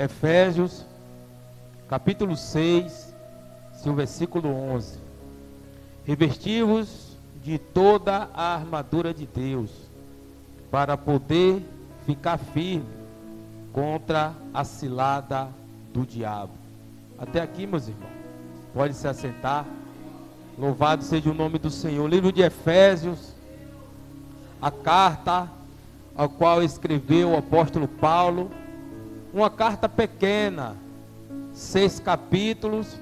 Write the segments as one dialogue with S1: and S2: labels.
S1: Efésios, capítulo 6, seu versículo 11. Revesti-vos de toda a armadura de Deus, para poder ficar firme contra a cilada do diabo. Até aqui, meus irmãos. Pode se assentar. Louvado seja o nome do Senhor. Livro de Efésios, a carta a qual escreveu o apóstolo Paulo, uma carta pequena, 6 capítulos,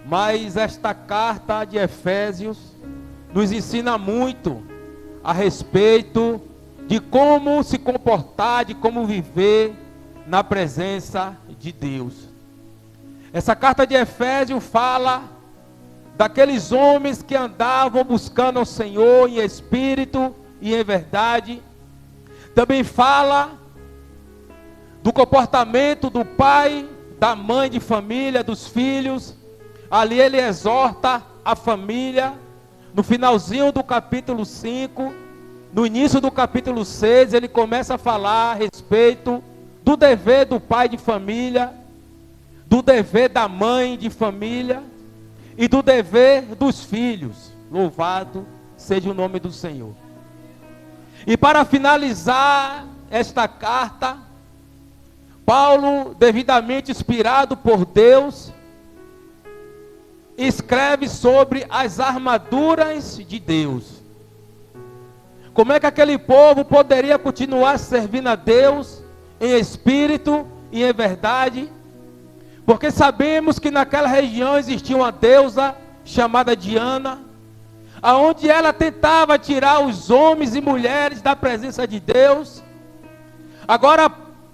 S1: mas esta carta de Efésios nos ensina muito a respeito de como se comportar, de como viver na presença de Deus. Essa carta de Efésios fala daqueles homens que andavam buscando ao Senhor em espírito e em verdade. Também fala do comportamento do pai, da mãe de família, dos filhos. Ali ele exorta a família. No finalzinho do capítulo 5, no início do capítulo 6, ele começa a falar a respeito do dever do pai de família, do dever da mãe de família e do dever dos filhos. Louvado seja o nome do Senhor. E para finalizar esta carta, Paulo, devidamente inspirado por Deus, escreve sobre as armaduras de Deus. Como é que aquele povo poderia continuar servindo a Deus em espírito e em verdade? Porque sabemos que naquela região existia uma deusa chamada Diana, aonde ela tentava tirar os homens e mulheres da presença de Deus. Agora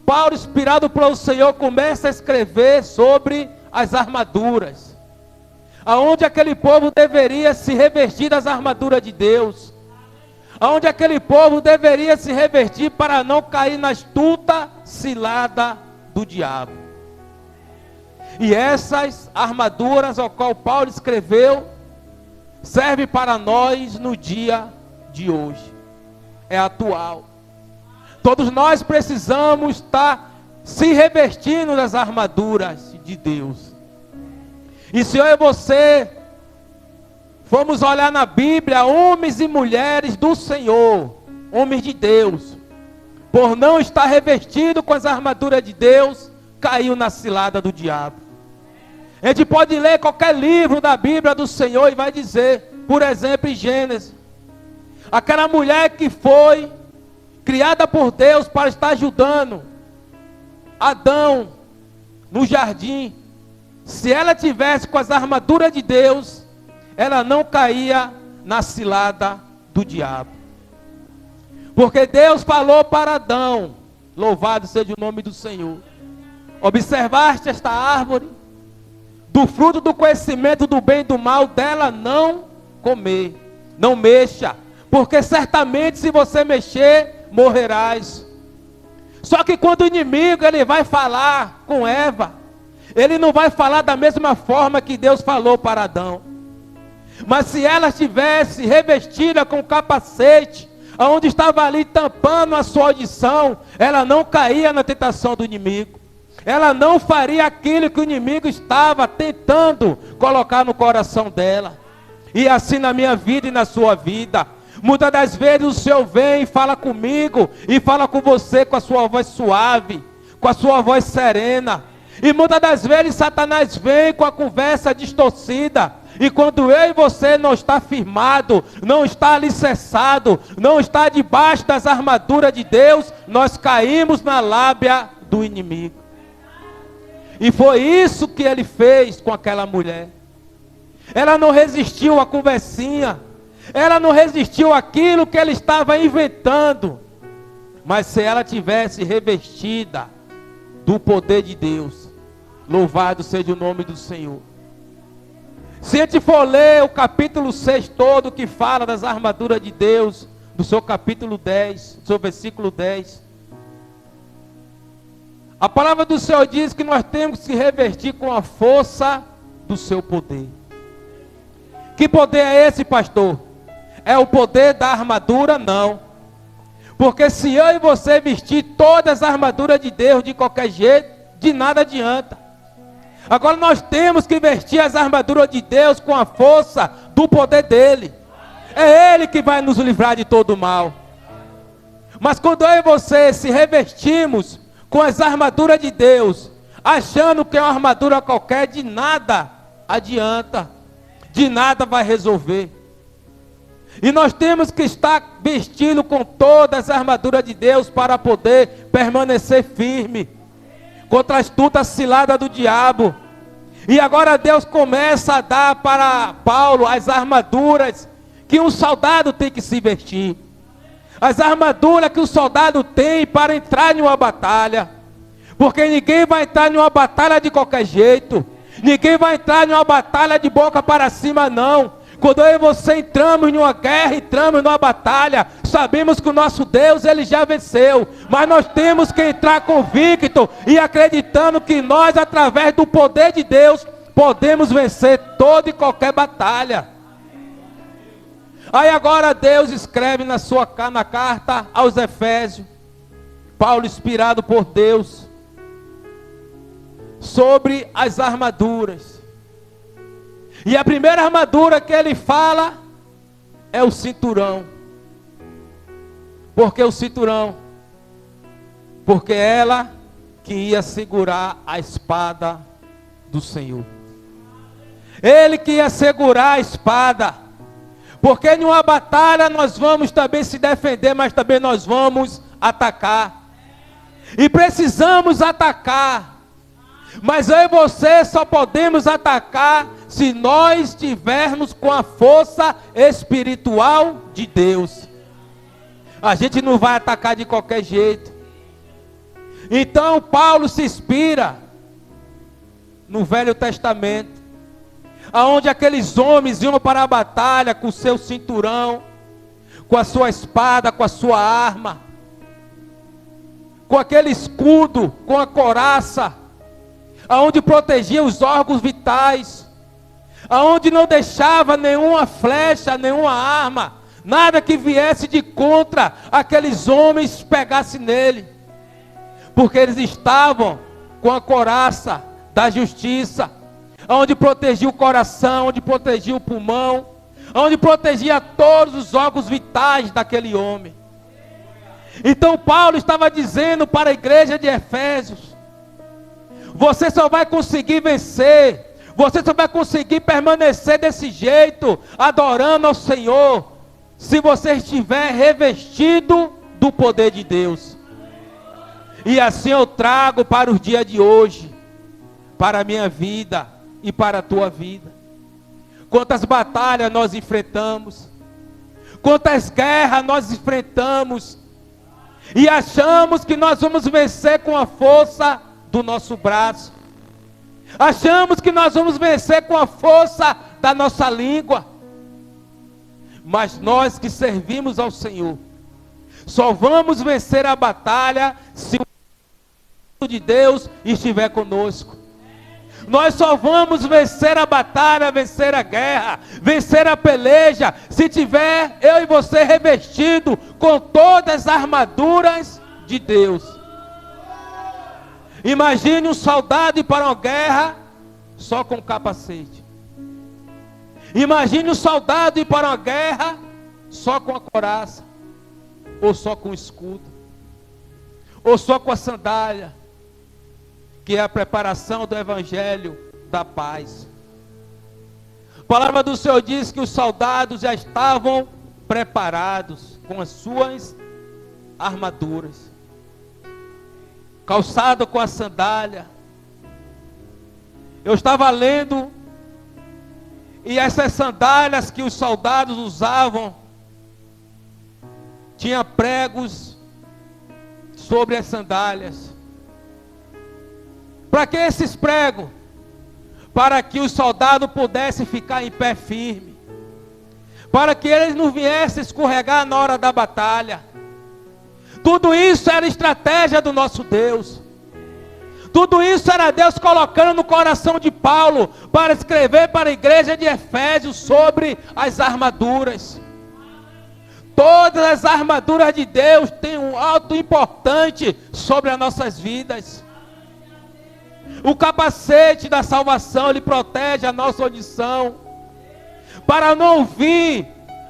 S1: Paulo, inspirado pelo Senhor, começa a escrever sobre as armaduras, aonde aquele povo deveria se revestir das armaduras de Deus, aonde aquele povo deveria se revestir para não cair na astuta cilada do diabo. E essas armaduras ao qual Paulo escreveu serve para nós no dia de hoje. É atual. Todos nós precisamos estar se revestindo das armaduras de Deus. E se eu e você formos olhar na Bíblia, homens e mulheres do Senhor, homens de Deus, por não estar revestido com as armaduras de Deus, caiu na cilada do diabo. A gente pode ler qualquer livro da Bíblia do Senhor e vai dizer, por exemplo, em Gênesis, aquela mulher que foi criada por Deus para estar ajudando Adão no jardim, se ela tivesse com as armaduras de Deus, ela não caía na cilada do diabo. Porque Deus falou para Adão, louvado seja o nome do Senhor, observaste esta árvore? Do fruto do conhecimento do bem e do mal, dela não comer, não mexa, porque certamente se você mexer, morrerás. Só que quando o inimigo ele vai falar com Eva, ele não vai falar da mesma forma que Deus falou para Adão. Mas se ela estivesse revestida com capacete, onde estava ali tampando a sua audição, ela não caía na tentação do inimigo. Ela não faria aquilo que o inimigo estava tentando colocar no coração dela. E assim na minha vida e na sua vida. Muitas das vezes o Senhor vem e fala comigo e fala com você com a sua voz suave, com a sua voz serena. E muitas das vezes Satanás vem com a conversa distorcida. E quando eu e você não está firmado, não está alicerçado, não está debaixo das armaduras de Deus, nós caímos na lábia do inimigo. E foi isso que ele fez com aquela mulher. Ela não resistiu à conversinha. Ela não resistiu àquilo que ele estava inventando. Mas se ela tivesse revestida do poder de Deus, louvado seja o nome do Senhor. Se a gente for ler o capítulo 6 todo, que fala das armaduras de Deus, do seu capítulo 10, do seu versículo 10, a palavra do Senhor diz que nós temos que se revestir com a força do seu poder. Que poder é esse, pastor? É o poder da armadura? Não. Porque se eu e você vestir todas as armaduras de Deus de qualquer jeito, de nada adianta. Agora nós temos que vestir as armaduras de Deus com a força do poder dele. É ele que vai nos livrar de todo o mal. Mas quando eu e você se revestimos com as armaduras de Deus, achando que é uma armadura qualquer, de nada adianta, de nada vai resolver. E nós temos que estar vestindo com todas as armaduras de Deus para poder permanecer firme contra a astuta cilada do diabo. E agora Deus começa a dar para Paulo as armaduras que um soldado tem que se vestir. As armaduras que o soldado tem para entrar em uma batalha. Porque ninguém vai entrar em uma batalha de qualquer jeito. Ninguém vai entrar em uma batalha de boca para cima, não. Quando eu e você entramos em uma guerra, entramos numa batalha, sabemos que o nosso Deus, ele já venceu. Mas nós temos que entrar convicto e acreditando que nós, através do poder de Deus, podemos vencer toda e qualquer batalha. Aí agora Deus escreve na carta aos Efésios, Paulo inspirado por Deus, sobre as armaduras. E a primeira armadura que ele fala é o cinturão. Por que o cinturão? Porque ela que ia segurar a espada do Senhor. Ele que ia segurar a espada. Porque em uma batalha nós vamos também se defender, mas também nós vamos atacar. E precisamos atacar. Mas eu e você só podemos atacar se nós estivermos com a força espiritual de Deus. A gente não vai atacar de qualquer jeito. Então Paulo se inspira no Velho Testamento, aonde aqueles homens iam para a batalha com o seu cinturão, com a sua espada, com a sua arma, com aquele escudo, com a couraça, aonde protegia os órgãos vitais, aonde não deixava nenhuma flecha, nenhuma arma, nada que viesse de contra aqueles homens pegasse nele, porque eles estavam com a couraça da justiça, onde protegia o coração, onde protegia o pulmão, onde protegia todos os órgãos vitais daquele homem. Então Paulo estava dizendo para a igreja de Efésios: você só vai conseguir vencer, você só vai conseguir permanecer desse jeito, adorando ao Senhor, se você estiver revestido do poder de Deus. E assim eu trago para os dias de hoje, para a minha vida e para a tua vida. Quantas batalhas nós enfrentamos, quantas guerras nós enfrentamos, e achamos que nós vamos vencer com a força do nosso braço, achamos que nós vamos vencer com a força da nossa língua, mas nós que servimos ao Senhor, só vamos vencer a batalha se o Espírito de Deus estiver conosco. Nós só vamos vencer a batalha, vencer a guerra, vencer a peleja, se tiver eu e você revestido com todas as armaduras de Deus. Imagine um soldado ir para uma guerra só com capacete. Imagine um soldado ir para uma guerra só com a couraça, ou só com o escudo, ou só com a sandália, que é a preparação do evangelho da paz. A palavra do Senhor diz que os soldados já estavam preparados com as suas armaduras, calçado com a sandália. Eu estava lendo, e essas sandálias que os soldados usavam, tinha pregos sobre as sandálias. Para que esses pregos? Para que o soldado pudesse ficar em pé firme, para que eles não viessem escorregar na hora da batalha. Tudo isso era estratégia do nosso Deus. Tudo isso era Deus colocando no coração de Paulo para escrever para a igreja de Efésios sobre as armaduras. Todas as armaduras de Deus têm um alto importante sobre as nossas vidas. O capacete da salvação, ele protege a nossa audição, para não ouvir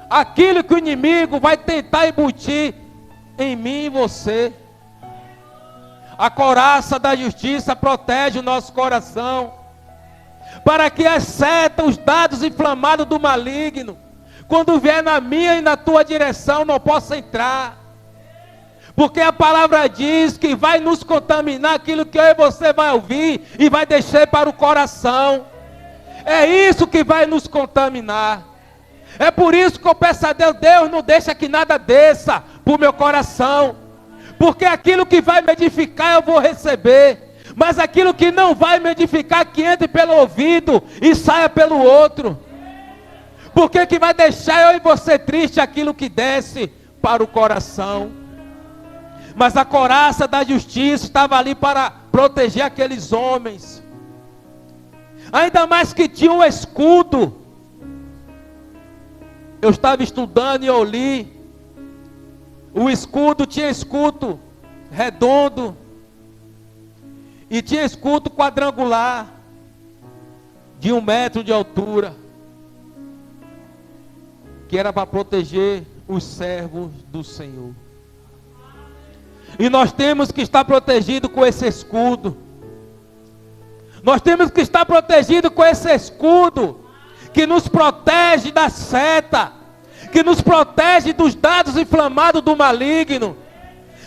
S1: aquilo que o inimigo vai tentar embutir em mim e você. A couraça da justiça protege o nosso coração, para que as setas, os dados inflamados do maligno, quando vier na minha e na tua direção, não possa entrar. Porque a palavra diz que vai nos contaminar aquilo que eu e você vai ouvir e vai descer para o coração. É isso que vai nos contaminar. É por isso que eu peço a Deus, Deus, não deixa que nada desça para o meu coração. Porque aquilo que vai me edificar eu vou receber. Mas aquilo que não vai me edificar, que entre pelo ouvido e saia pelo outro. Porque que vai deixar eu e você triste aquilo que desce para o coração. Mas a couraça da justiça estava ali para proteger aqueles homens. Ainda mais que tinha um escudo. Eu estava estudando e eu li. O escudo tinha escudo redondo. E tinha escudo quadrangular. De 1 metro de altura. Que era para proteger os servos do Senhor. E nós temos que estar protegidos com esse escudo. Nós temos que estar protegidos com esse escudo, que nos protege da seta, que nos protege dos dados inflamados do maligno,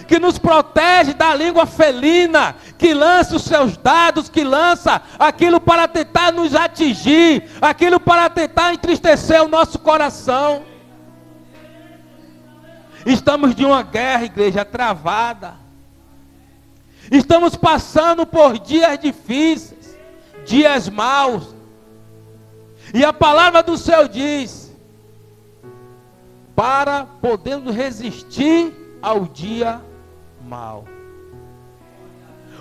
S1: que nos protege da língua felina, que lança os seus dados, que lança aquilo para tentar nos atingir, aquilo para tentar entristecer o nosso coração. Estamos de uma guerra, igreja, travada. Estamos passando por dias difíceis, dias maus. E a palavra do Senhor diz, para podermos resistir ao dia mau.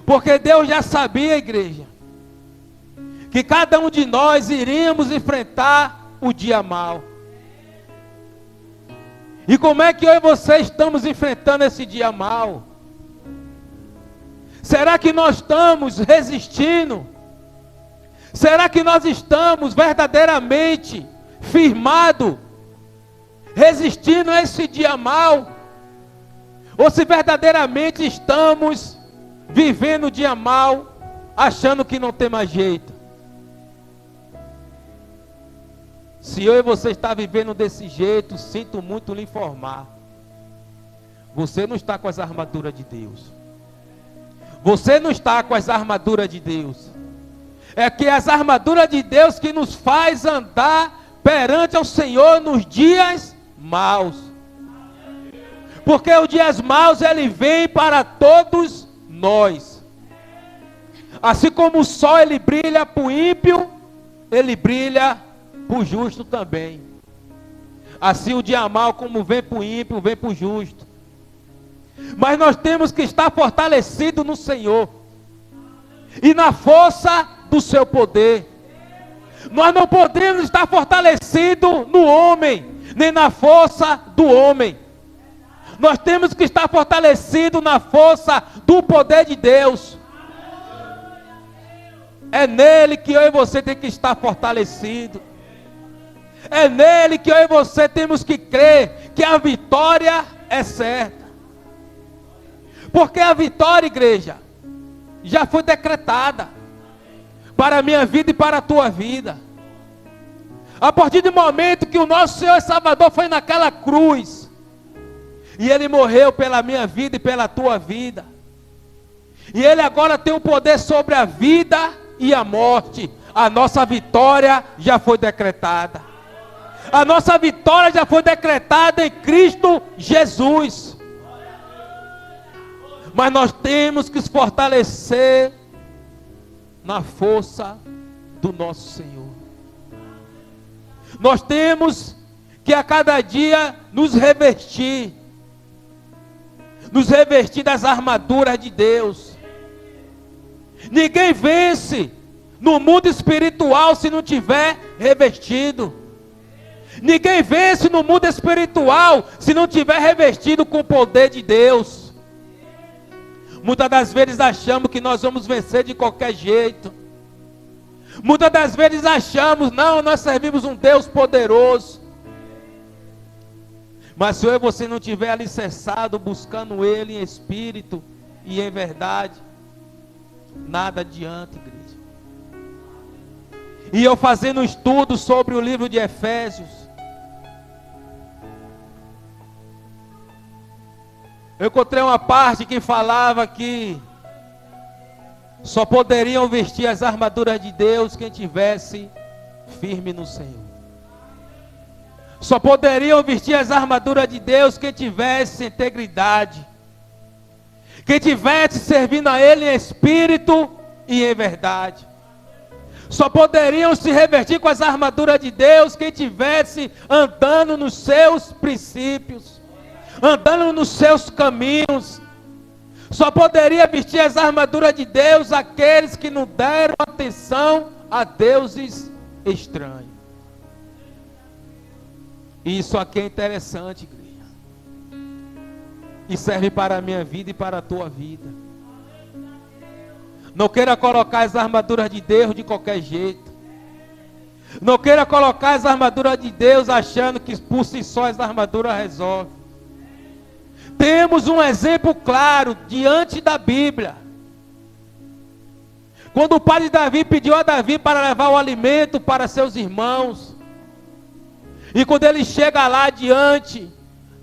S1: Porque Deus já sabia, igreja, que cada um de nós iríamos enfrentar o dia mau. E como é que eu e você estamos enfrentando esse dia mau? Será que nós estamos resistindo? Será que nós estamos verdadeiramente firmados, resistindo a esse dia mau? Ou se verdadeiramente estamos vivendo o dia mau, achando que não tem mais jeito? Se eu e você está vivendo desse jeito, sinto muito lhe informar. Você não está com as armaduras de Deus. Você não está com as armaduras de Deus. É que as armaduras de Deus que nos faz andar perante ao Senhor nos dias maus. Porque os dias maus, ele vem para todos nós. Assim como o sol, ele brilha para o ímpio, ele brilha para o justo também. Assim o dia mau, como vem para o ímpio, vem para o justo. Mas nós temos que estar fortalecidos no Senhor e na força do seu poder. Nós não podemos estar fortalecidos no homem, nem na força do homem. Nós temos que estar fortalecidos na força do poder de Deus. É nele que eu e você tem que estar fortalecido. É nele que eu e você temos que crer que a vitória é certa. Porque a vitória, igreja, já foi decretada para a minha vida e para a tua vida. A partir do momento que o nosso Senhor e Salvador foi naquela cruz, e Ele morreu pela minha vida e pela tua vida, e Ele agora tem o poder sobre a vida e a morte. A nossa vitória já foi decretada. A nossa vitória já foi decretada em Cristo Jesus. Mas nós temos que nos fortalecer na força do nosso Senhor. Nós temos que a cada dia nos revestir das armaduras de Deus. Ninguém vence no mundo espiritual se não tiver revestido. Ninguém vence no mundo espiritual se não tiver revestido com o poder de Deus. Muitas das vezes achamos que nós vamos vencer de qualquer jeito. Muitas das vezes achamos, não, nós servimos um Deus poderoso. Mas se eu e você não estiver alicerçado, buscando Ele em espírito e em verdade, nada adianta, igreja. E eu fazendo um estudo sobre o livro de Efésios, eu encontrei uma parte que falava que só poderiam vestir as armaduras de Deus quem tivesse firme no Senhor. Só poderiam vestir as armaduras de Deus quem tivesse integridade, quem tivesse servindo a Ele em espírito e em verdade. Só poderiam se revestir com as armaduras de Deus quem tivesse andando nos seus princípios, andando nos seus caminhos. Só poderia vestir as armaduras de Deus aqueles que não deram atenção a deuses estranhos. Isso aqui é interessante, igreja. E serve para a minha vida e para a tua vida. Não queira colocar as armaduras de Deus de qualquer jeito. Não queira colocar as armaduras de Deus achando que por si só as armaduras resolvem. Temos um exemplo claro diante da Bíblia. Quando o pai de Davi pediu a Davi para levar o alimento para seus irmãos, e quando ele chega lá diante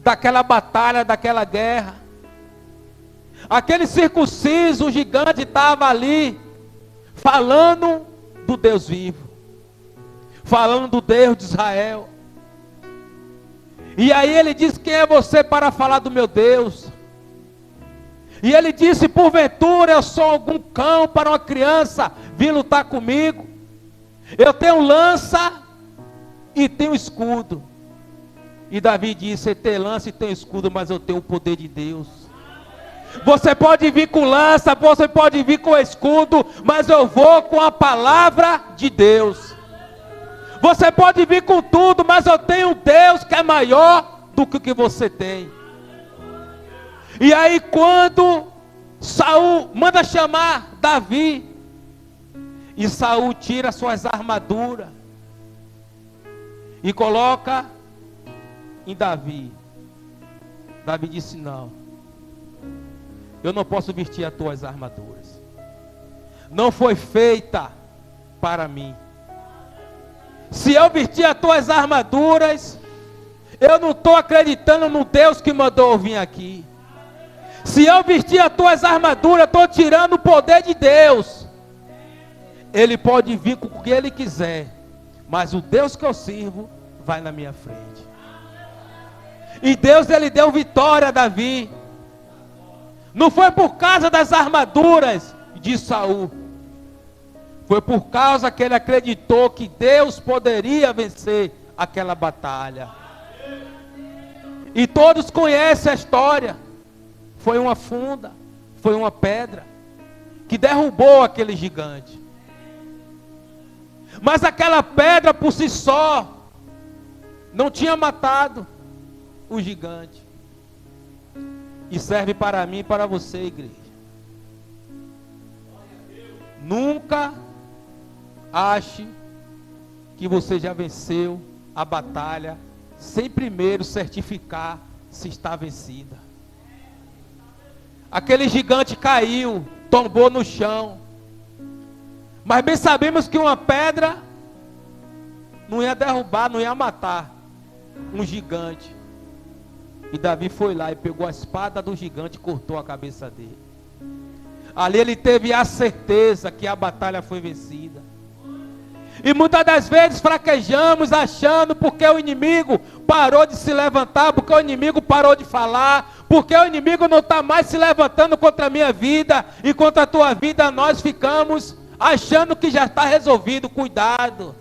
S1: daquela batalha, daquela guerra, aquele circunciso, o gigante estava ali, falando do Deus vivo, falando do Deus de Israel. E aí ele disse: quem é você para falar do meu Deus? E ele disse: porventura eu sou algum cão para uma criança vir lutar comigo? Eu tenho lança e tenho escudo. E Davi disse: você tem lança e tem escudo, mas eu tenho o poder de Deus. Você pode vir com lança, você pode vir com escudo, mas eu vou com a palavra de Deus. Você pode vir com tudo, mas eu tenho um Deus que é maior do que o que você tem. E aí quando Saul manda chamar Davi, e Saul tira suas armaduras e coloca em Davi. Davi disse: não, eu não posso vestir as tuas armaduras. Não foi feita para mim. Se eu vestir as tuas armaduras, eu não estou acreditando no Deus que mandou eu vir aqui. Se eu vestir as tuas armaduras, estou tirando o poder de Deus. Ele pode vir com o que ele quiser, mas o Deus que eu sirvo vai na minha frente. E Deus, ele deu vitória a Davi. Não foi por causa das armaduras de Saul. Foi por causa que ele acreditou que Deus poderia vencer aquela batalha. E todos conhecem a história. Foi uma funda, foi uma pedra que derrubou aquele gigante. Mas aquela pedra por si só não tinha matado o gigante. E serve para mim e para você, igreja. Nunca ache que você já venceu a batalha sem primeiro certificar se está vencida. Aquele gigante caiu, tombou no chão. Mas bem sabemos que uma pedra não ia derrubar, não ia matar um gigante. E Davi foi lá e pegou a espada do gigante e cortou a cabeça dele. Ali ele teve a certeza que a batalha foi vencida. E muitas das vezes fraquejamos achando porque o inimigo parou de se levantar, porque o inimigo parou de falar, porque o inimigo não está mais se levantando contra a minha vida e contra a tua vida. Nós ficamos achando que já está resolvido. Cuidado.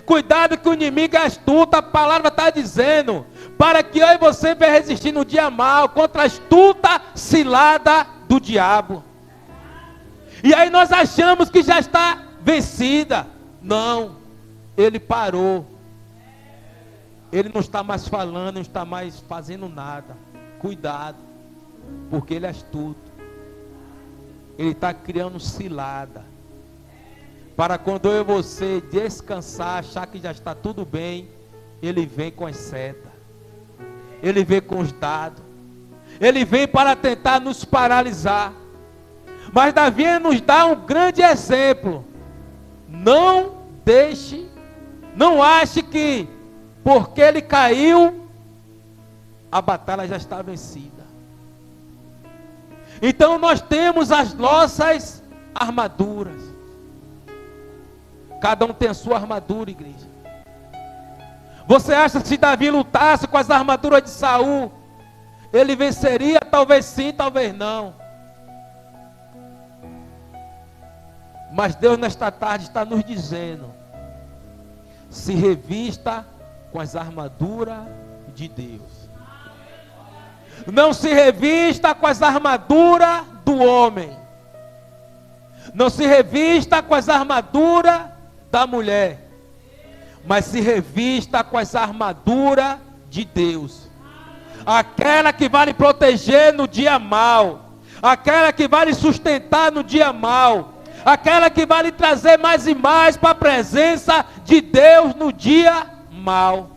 S1: Cuidado que o inimigo é astuto. A palavra está dizendo para que eu e você venha resistir no dia mal contra a astuta cilada do diabo. E aí nós achamos que já está vencida. Não, ele parou. Ele não está mais falando, não está mais fazendo nada. Cuidado, porque ele é astuto. ele está criando cilada. Para quando eu e você descansar, achar que já está tudo bem, ele vem com as setas. Ele vem com os dados. Ele vem para tentar nos paralisar. Mas Davi nos dá um grande exemplo. Não ache que porque ele caiu, a batalha já está vencida. Então nós temos as nossas armaduras. Cada um tem a sua armadura, igreja. Você acha que se Davi lutasse com as armaduras de Saul, ele venceria? Talvez sim, talvez não. Mas Deus nesta tarde está nos dizendo: se revista com as armaduras de Deus. Não se revista com as armaduras do homem. Não se revista com as armaduras da mulher. Mas se revista com as armaduras de Deus. Aquela que vai lhe proteger no dia mau. Aquela que vai lhe sustentar no dia mau. Aquela que vai lhe trazer mais e mais para a presença de Deus no dia mau.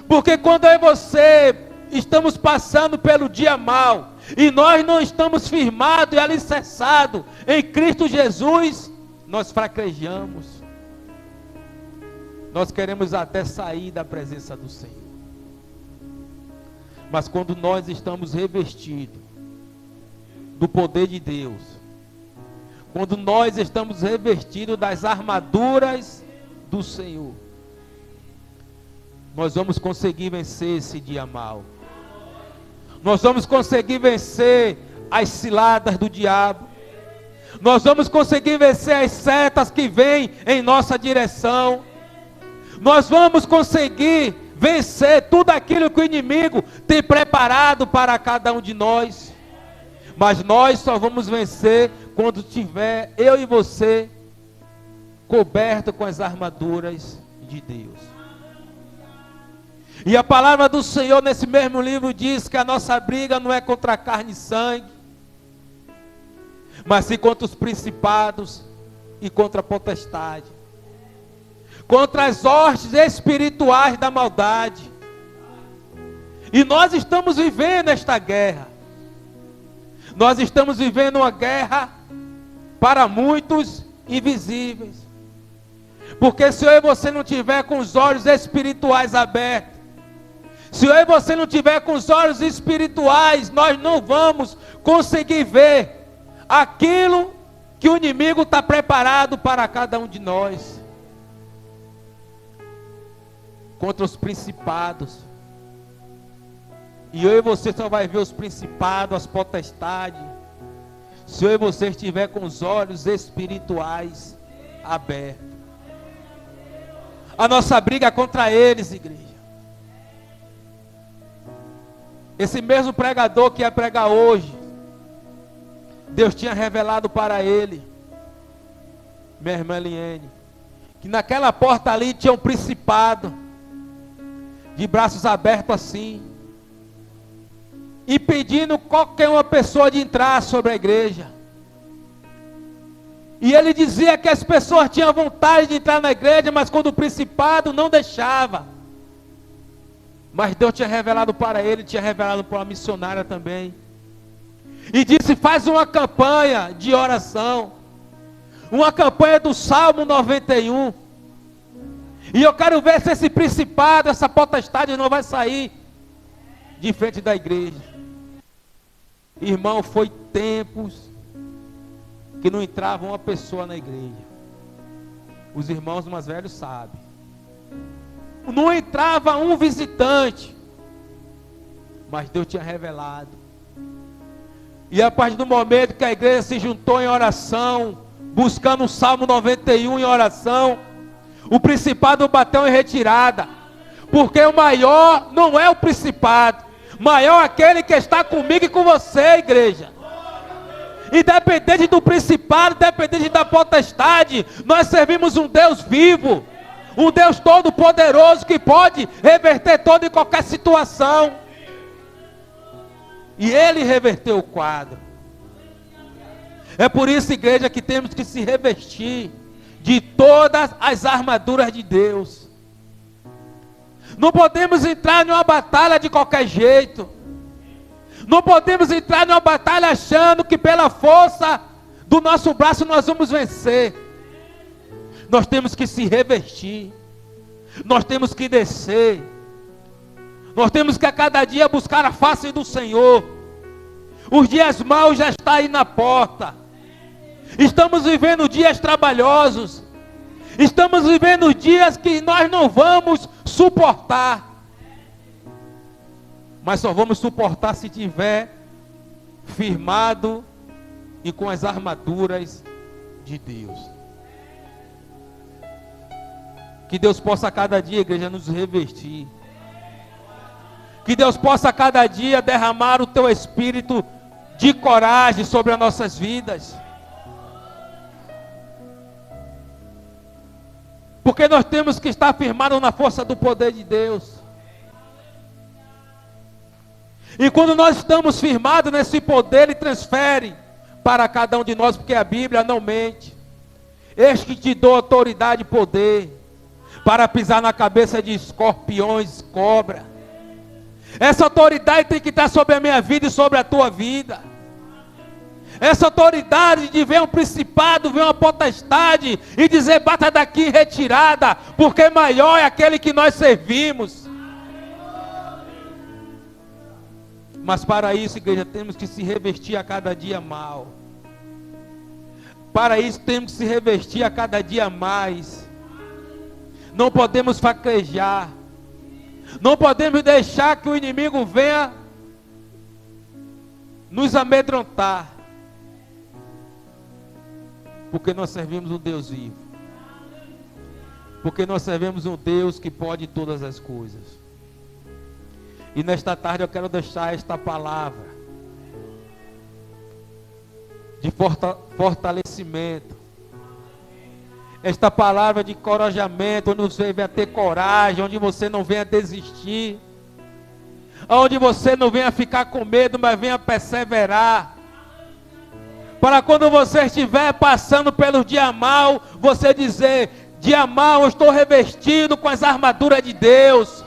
S1: Porque quando eu e você estamos passando pelo dia mau, e nós não estamos firmados e alicerçados em Cristo Jesus, nós fraquejamos. Nós queremos até sair da presença do Senhor. Mas quando nós estamos revestidos do poder de Deus, quando nós estamos revestidos das armaduras do Senhor, nós vamos conseguir vencer esse dia mau. Nós vamos conseguir vencer as ciladas do diabo. Nós vamos conseguir vencer as setas que vêm em nossa direção. Nós vamos conseguir vencer tudo aquilo que o inimigo tem preparado para cada um de nós. Mas nós só vamos vencer quando tiver eu e você coberto com as armaduras de Deus. E a palavra do Senhor nesse mesmo livro diz que a nossa briga não é contra carne e sangue, mas sim contra os principados e contra a potestade, contra as hostes espirituais da maldade. E nós estamos vivendo esta guerra. Nós estamos vivendo uma guerra para muitos invisíveis. Porque se eu e você não tiver com os olhos espirituais abertos, se eu e você não tiver com os olhos espirituais, nós não vamos conseguir ver aquilo que o inimigo está preparado para cada um de nós. Contra os principados. E eu e você só vai ver os principados, as potestades, se eu e você estiver com os olhos espirituais abertos. A nossa briga é contra eles, igreja. Esse mesmo pregador que ia pregar hoje, Deus tinha revelado para ele, minha irmã Eliane, que naquela porta ali tinha um principado, de braços abertos assim, impedindo qualquer uma pessoa de entrar sobre a igreja. E ele dizia que as pessoas tinham vontade de entrar na igreja, mas quando o principado não deixava. Mas Deus tinha revelado para ele, tinha revelado para a missionária também. E disse: faz uma campanha de oração. Uma campanha do Salmo 91. E eu quero ver se esse principado, essa potestade não vai sair de frente da igreja. Irmão, foi tempos que não entrava uma pessoa na igreja. Os irmãos mais velhos sabem. Não entrava um visitante. Mas Deus tinha revelado. E a partir do momento que a igreja se juntou em oração, buscando o Salmo 91 em oração, o principado bateu em retirada. Porque o maior não é o principado, maior é aquele que está comigo e com você, igreja. Independente do principado, independente da potestade, nós servimos um Deus vivo, um Deus todo poderoso que pode reverter toda e qualquer situação. E Ele reverteu o quadro. É por isso, igreja, que temos que se revestir de todas as armaduras de Deus. Não podemos entrar numa batalha de qualquer jeito. Não podemos entrar numa batalha achando que pela força do nosso braço nós vamos vencer. Nós temos que se revestir. Nós temos que descer. Nós temos que a cada dia buscar a face do Senhor. Os dias maus já estão aí na porta. Estamos vivendo dias trabalhosos. Estamos vivendo dias que nós não vamos suportar. Mas só vamos suportar se tiver firmado e com as armaduras de Deus. Que Deus possa a cada dia, igreja, nos revestir. Que Deus possa a cada dia derramar o teu espírito de coragem sobre as nossas vidas. Porque nós temos que estar firmados na força do poder de Deus. E quando nós estamos firmados nesse poder, Ele transfere para cada um de nós, porque a Bíblia não mente. Eis que te dou autoridade e poder para pisar na cabeça de escorpiões, cobra. Essa autoridade tem que estar sobre a minha vida e sobre a tua vida. Essa autoridade de ver um principado, ver uma potestade e dizer: bata daqui, retirada, porque maior é aquele que nós servimos. Mas para isso, igreja, temos que se revestir a cada dia mal. Para isso temos que se revestir a cada dia mais. Não podemos fraquejar. Não podemos deixar que o inimigo venha nos amedrontar. Porque nós servimos um Deus vivo. Porque nós servimos um Deus que pode todas as coisas. E nesta tarde eu quero deixar esta palavra de fortalecimento. Esta palavra de encorajamento, onde você venha ter coragem, onde você não venha desistir. Onde você não venha ficar com medo, mas venha perseverar. Para quando você estiver passando pelo dia mal, você dizer: dia mal, eu estou revestido com as armaduras de Deus.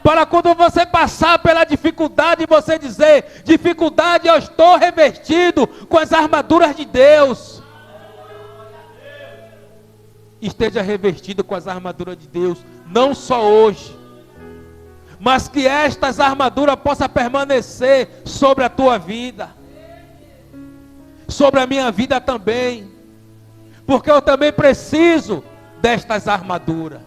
S1: Para quando você passar pela dificuldade, você dizer: dificuldade, eu estou revestido com as armaduras de Deus. Esteja revestido com as armaduras de Deus, não só hoje, mas que estas armaduras possam permanecer sobre a tua vida, sobre a minha vida também, porque eu também preciso destas armaduras.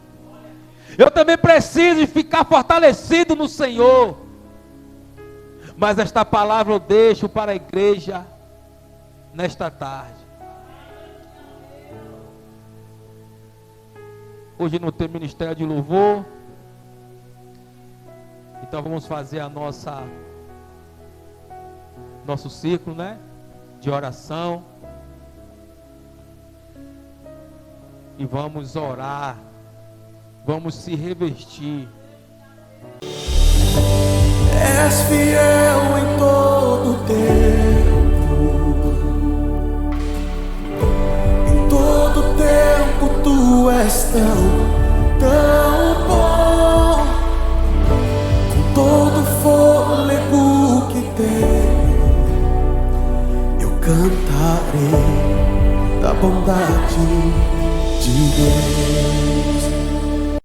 S1: Eu também preciso ficar fortalecido no Senhor. Mas esta palavra eu deixo para a igreja nesta tarde. Hoje não tem ministério de louvor. Então vamos fazer nosso círculo, né, de oração. E vamos orar. Vamos se revestir.
S2: És fiel em todo tempo. Em todo tempo tu és tão bom. Com todo fôlego que tenho, eu cantarei da bondade de Deus.